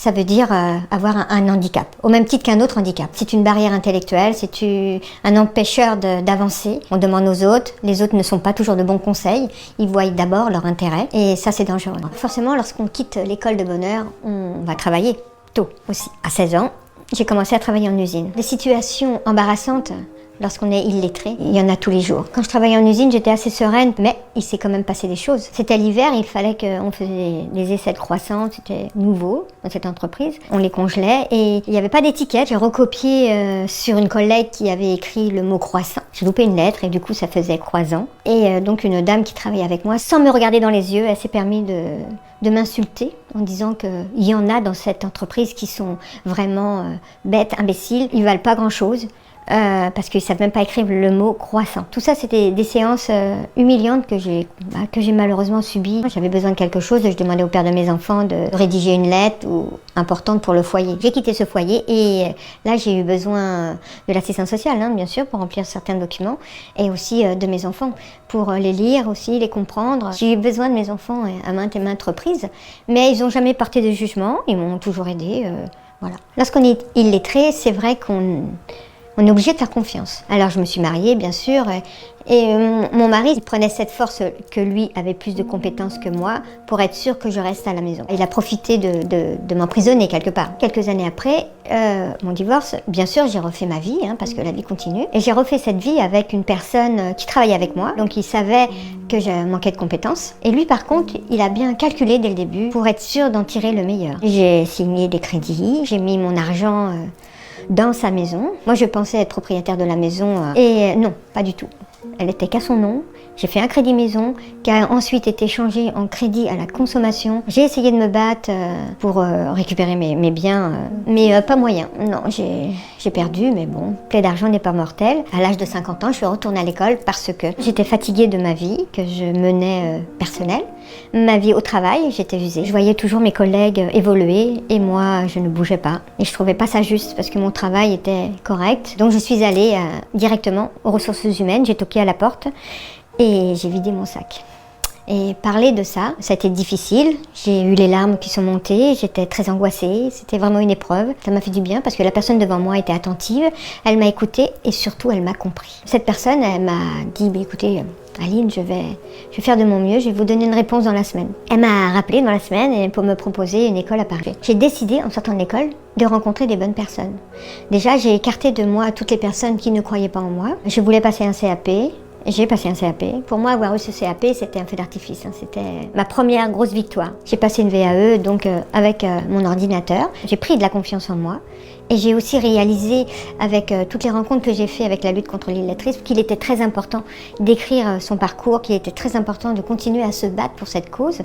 Ça veut dire avoir un handicap, au même titre qu'un autre handicap. C'est une barrière intellectuelle, c'est un empêcheur d'avancer. On demande aux autres, les autres ne sont pas toujours de bons conseils, ils voient d'abord leur intérêt et ça c'est dangereux. Forcément, lorsqu'on quitte l'école de bonheur, on va travailler tôt aussi. À 16 ans, j'ai commencé à travailler en usine. Des situations embarrassantes, lorsqu'on est illettré, il y en a tous les jours. Quand je travaillais en usine, j'étais assez sereine, mais il s'est quand même passé des choses. C'était l'hiver, il fallait qu'on faisait des essais de croissance, c'était nouveau dans cette entreprise. On les congelait et il n'y avait pas d'étiquette. J'ai recopié sur une collègue qui avait écrit le mot croissant. J'ai loupé une lettre et du coup ça faisait croissant. Et donc une dame qui travaillait avec moi, sans me regarder dans les yeux, elle s'est permis de m'insulter en disant qu'il y en a dans cette entreprise qui sont vraiment bêtes, imbéciles, ils valent pas grand-chose. Parce qu'ils ne savent même pas écrire le mot croissant. Tout ça, c'était des séances humiliantes que j'ai malheureusement subies. J'avais besoin de quelque chose, je demandais au père de mes enfants de rédiger une lettre importante pour le foyer. J'ai quitté ce foyer et là, j'ai eu besoin de l'assistance sociale, bien sûr, pour remplir certains documents, et aussi de mes enfants, pour les lire aussi, les comprendre. J'ai eu besoin de mes enfants à maintes et maintes reprises, mais ils n'ont jamais porté de jugement, ils m'ont toujours aidée. Voilà. Lorsqu'on est illettré, c'est vrai qu'on est obligé de faire confiance. Alors je me suis mariée, bien sûr, et mon mari prenait cette force que lui avait plus de compétences que moi pour être sûr que je reste à la maison. Il a profité de m'emprisonner quelque part. Quelques années après mon divorce, bien sûr, j'ai refait ma vie, parce que la vie continue. Et j'ai refait cette vie avec une personne qui travaillait avec moi, donc il savait que je manquais de compétences. Et lui, par contre, il a bien calculé dès le début pour être sûr d'en tirer le meilleur. J'ai signé des crédits, j'ai mis mon argent dans sa maison. Moi, je pensais être propriétaire de la maison et non, pas du tout. Elle était qu'à son nom. J'ai fait un crédit maison qui a ensuite été changé en crédit à la consommation. J'ai essayé de me battre pour récupérer mes biens, mais pas moyen. Non, j'ai perdu, mais bon, plaie d'argent n'est pas mortel. À l'âge de 50 ans, je suis retournée à l'école parce que j'étais fatiguée de ma vie que je menais personnelle. Ma vie au travail, j'étais usée. Je voyais toujours mes collègues évoluer et moi, je ne bougeais pas. Et je trouvais pas ça juste parce que mon travail était correct. Donc je suis allée directement aux ressources humaines, j'ai toqué à la porte et j'ai vidé mon sac. Et parler de ça a été difficile. J'ai eu les larmes qui sont montées, j'étais très angoissée, c'était vraiment une épreuve. Ça m'a fait du bien parce que la personne devant moi était attentive, elle m'a écoutée et surtout elle m'a compris. Cette personne, elle m'a dit, écoutez, Aline, je vais faire de mon mieux, je vais vous donner une réponse dans la semaine. Elle m'a rappelé dans la semaine pour me proposer une école à Paris. J'ai décidé, en sortant de l'école, de rencontrer des bonnes personnes. Déjà, j'ai écarté de moi toutes les personnes qui ne croyaient pas en moi. Je voulais passer un CAP. J'ai passé un CAP. Pour moi, avoir eu ce CAP, c'était un feu d'artifice. C'était ma première grosse victoire. J'ai passé une VAE, donc avec mon ordinateur. J'ai pris de la confiance en moi. Et j'ai aussi réalisé, avec toutes les rencontres que j'ai faites avec la lutte contre l'illettrisme, qu'il était très important d'écrire son parcours, qu'il était très important de continuer à se battre pour cette cause.